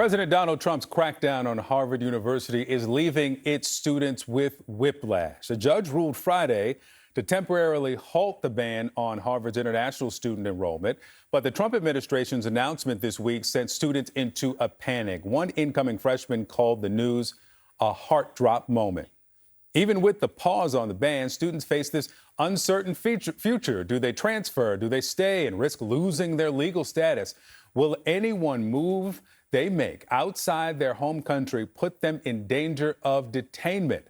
President Donald Trump's crackdown on Harvard University is leaving its students with whiplash. A judge ruled Friday to temporarily halt the ban on Harvard's international student enrollment. But the Trump administration's announcement this week sent students into a panic. One incoming freshman called the news a heart drop moment. Even with the pause on the ban, students face this uncertain future. Do they transfer? Do they stay and risk losing their legal status? Will anyone move they make outside their home country put them in danger of detainment?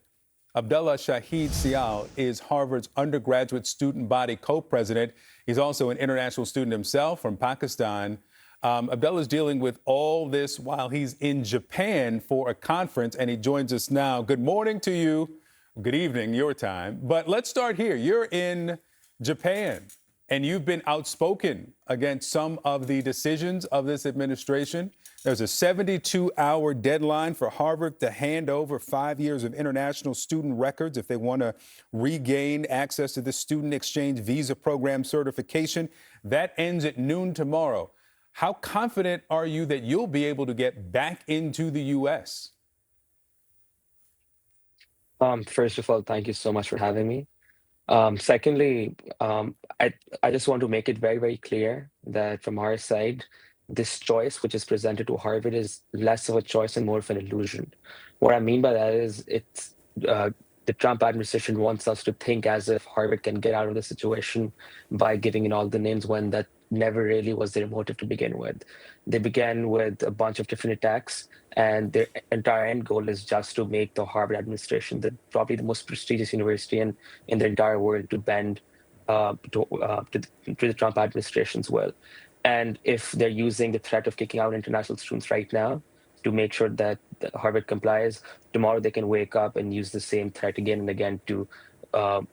Abdullah Shahid Sial is Harvard's undergraduate student body co-president. He's also an international student himself from Pakistan. Abdullah is dealing with all this while he's in Japan for a conference, and he joins us now. Good morning to you. Good evening, your time. But let's start here. You're in Japan, and you've been outspoken against some of the decisions of this administration. There's a 72-hour deadline for Harvard to hand over 5 years of international student records if they want to regain access to the student exchange visa program certification. That ends at noon tomorrow. How confident are you that you'll be able to get back into the U.S.? First of all, thank you so much for having me. Secondly, I just want to make it very, very clear that from our side, this choice which is presented to Harvard is less of a choice and more of an illusion. What I mean by that is the Trump administration wants us to think as if Harvard can get out of the situation by giving in all the names when that never really was their motive to begin with. They began with a bunch of different attacks, and their entire end goal is just to make the Harvard administration probably the most prestigious university in the entire world to bend to the Trump administration's will. And if they're using the threat of kicking out international students right now to make sure that Harvard complies, tomorrow they can wake up and use the same threat again and again to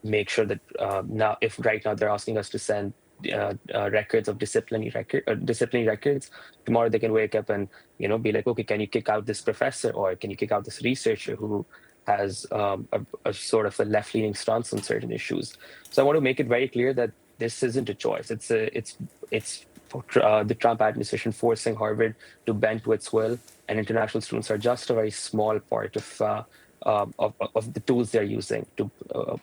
make sure that if right now they're asking us to send records of disciplinary records, tomorrow they can wake up and be like, okay, can you kick out this professor, or can you kick out this researcher who has a sort of a left-leaning stance on certain issues? So I want to make it very clear that this isn't a choice. It's the Trump administration forcing Harvard to bend to its will, and international students are just a very small part of the tools they're using to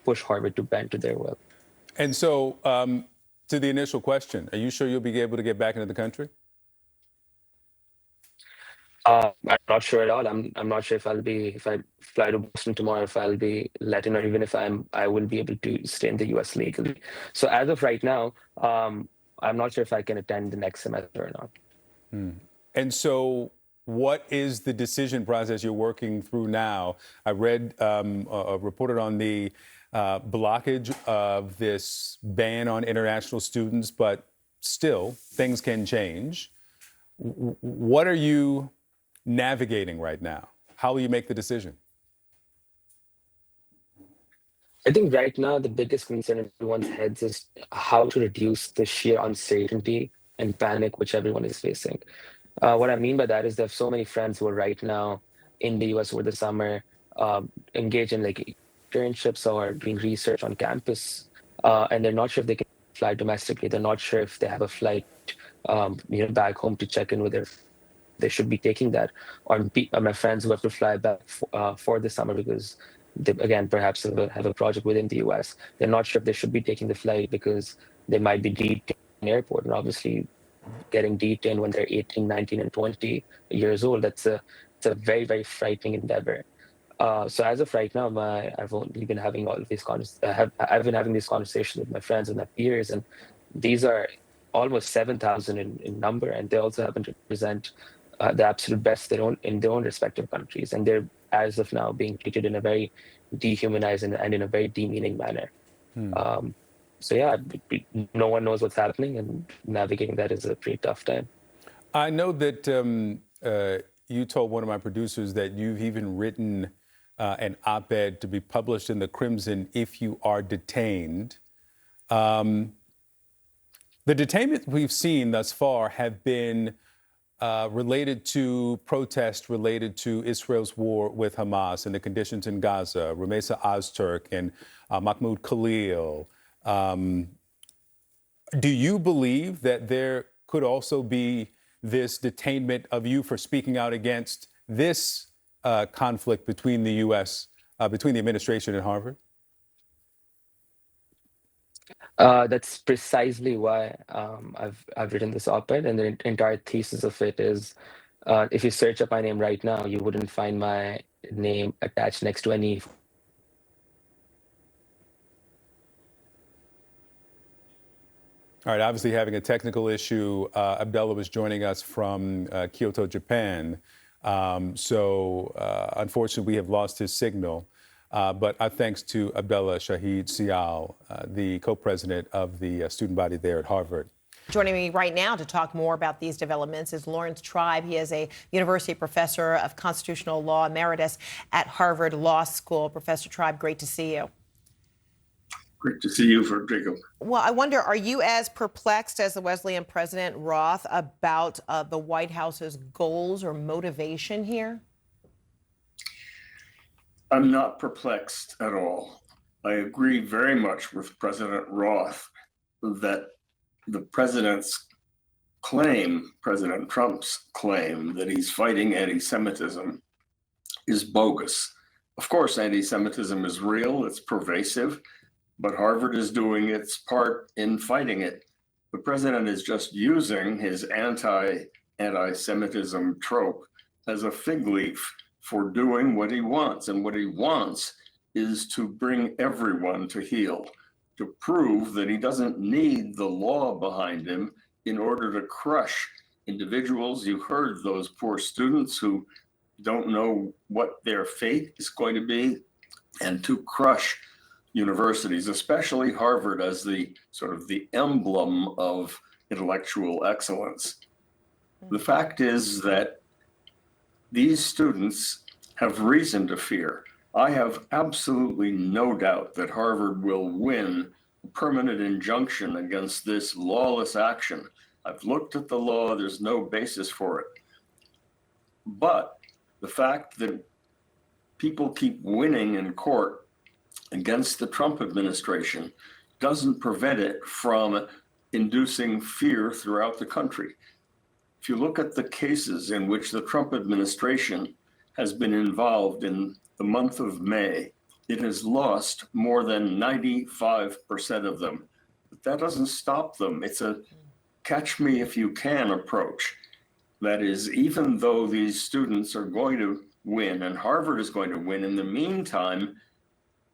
push Harvard to bend to their will. And so, to the initial question, are you sure you'll be able to get back into the country? I'm not sure at all. I'm not sure if I fly to Boston tomorrow, if I'll be let in, or even if I will be able to stay in the US legally. So as of right now, I'm not sure if I can attend the next semester or not. And so what is the decision process you're working through now? I read, reported on the blockage of this ban on international students, but still things can change. What are you navigating right now? How will you make the decision? I think right now the biggest concern in everyone's heads is how to reduce the sheer uncertainty and panic which everyone is facing. What I mean by that is there are so many friends who are right now in the US over the summer, engaged in like internships or doing research on campus, and they're not sure if they can fly domestically. They're not sure if they have a flight, back home to check in with they should be taking that. Or my friends who have to fly back for the summer because they, again, perhaps have a project within the US. They're not sure if they should be taking the flight because they might be detained in the airport. And obviously, getting detained when they're 18, 19, and 20 years old, it's a very, very frightening endeavor. So as of right now, I've only been having all of these I've been having these conversations with my friends and my peers, and these are almost 7,000 in number, and they also happen to represent the absolute best in their own respective countries, and they're as of now being treated in a very dehumanizing and in a very demeaning manner. So yeah, no one knows what's happening, and navigating that is a pretty tough time. I know that you told one of my producers that you've even written an op-ed to be published in the Crimson if you are detained. The detainment we've seen thus far have been related to protests related to Israel's war with Hamas and the conditions in Gaza, Rumeysa Ozturk and Mahmoud Khalil. Do you believe that there could also be this detainment of you for speaking out against this conflict between the U.S., between the administration and Harvard? That's precisely why I've written this op-ed, and the entire thesis of it is, if you search up my name right now, you wouldn't find my name attached next to any. All right, obviously having a technical issue. Abdullah was joining us from Kyoto, Japan. Unfortunately, we have lost his signal. But our thanks to Abdullah Shahid Sial, the co-president of the student body there at Harvard. Joining me right now to talk more about these developments is Laurence Tribe. He is a university professor of constitutional law emeritus at Harvard Law School. Professor Tribe, great to see you. Great to see you, Federico. Well, I wonder, are you as perplexed as the Wesleyan President Roth about the White House's goals or motivation here? I'm not perplexed at all. I agree very much with President Roth that the president's claim, President Trump's claim, that he's fighting anti-Semitism is bogus. Of course, anti-Semitism is real, it's pervasive, but Harvard is doing its part in fighting it. The president is just using his anti-Semitism trope as a fig leaf for doing what he wants. And what he wants is to bring everyone to heel, to prove that he doesn't need the law behind him in order to crush individuals. You heard those poor students who don't know what their fate is going to be, and to crush universities, especially Harvard as the sort of the emblem of intellectual excellence. The fact is that these students have reason to fear. I have absolutely no doubt that Harvard will win a permanent injunction against this lawless action. I've looked at the law, there's no basis for it. But the fact that people keep winning in court against the Trump administration doesn't prevent it from inducing fear throughout the country. If you look at the cases in which the Trump administration has been involved in the month of May, it has lost more than 95% of them. But that doesn't stop them. It's a catch me if you can approach. That is, even though these students are going to win and Harvard is going to win, in the meantime,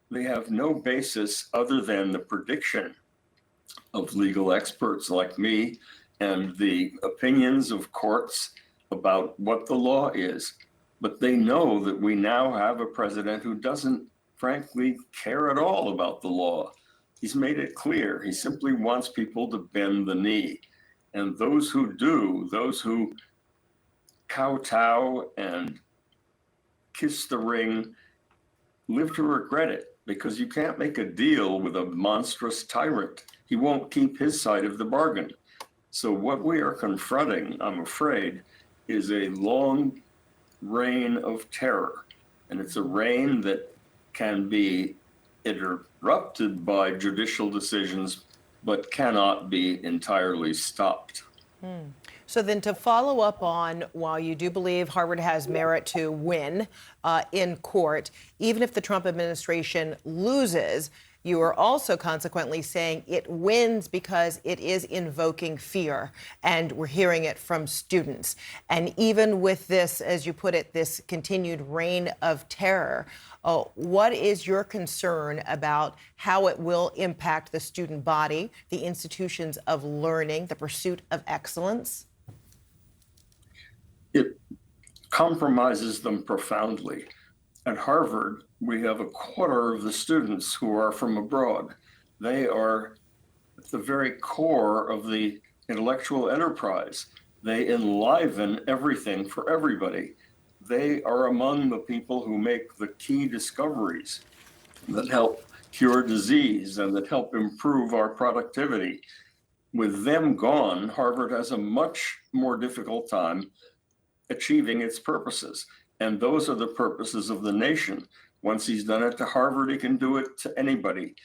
they have no basis other than the prediction of legal experts like me and the opinions of courts about what the law is. But they know that we now have a president who doesn't, frankly, care at all about the law. He's made it clear. He simply wants people to bend the knee. And those who do, those who kowtow and kiss the ring, live to regret it, because you can't make a deal with a monstrous tyrant. He won't keep his side of the bargain. So what we are confronting, I'm afraid, is a long reign of terror. And it's a reign that can be interrupted by judicial decisions, but cannot be entirely stopped. So then, to follow up on, while you do believe Harvard has merit to win in court, even if the Trump administration loses, you are also consequently saying it wins because it is invoking fear, and we're hearing it from students. And even with this, as you put it, this continued reign of terror, what is your concern about how it will impact the student body, the institutions of learning, the pursuit of excellence? It compromises them profoundly. At Harvard, we have a quarter of the students who are from abroad. They are at the very core of the intellectual enterprise. They enliven everything for everybody. They are among the people who make the key discoveries that help cure disease and that help improve our productivity. With them gone, Harvard has a much more difficult time achieving its purposes. And those are the purposes of the nation. Once he's done it to Harvard, he can do it to anybody.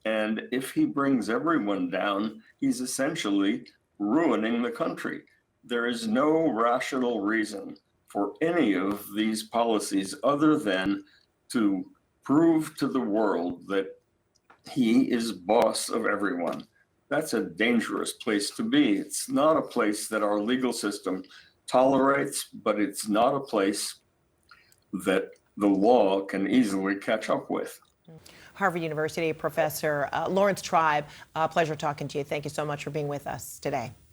And if he brings everyone down, he's essentially ruining the country. There is no rational reason for any of these policies other than to prove to the world that he is boss of everyone. That's a dangerous place to be. It's not a place that our legal system tolerates, but it's not a place that the law can easily catch up with. Harvard University professor Lawrence Tribe, pleasure talking to you. Thank you so much for being with us today.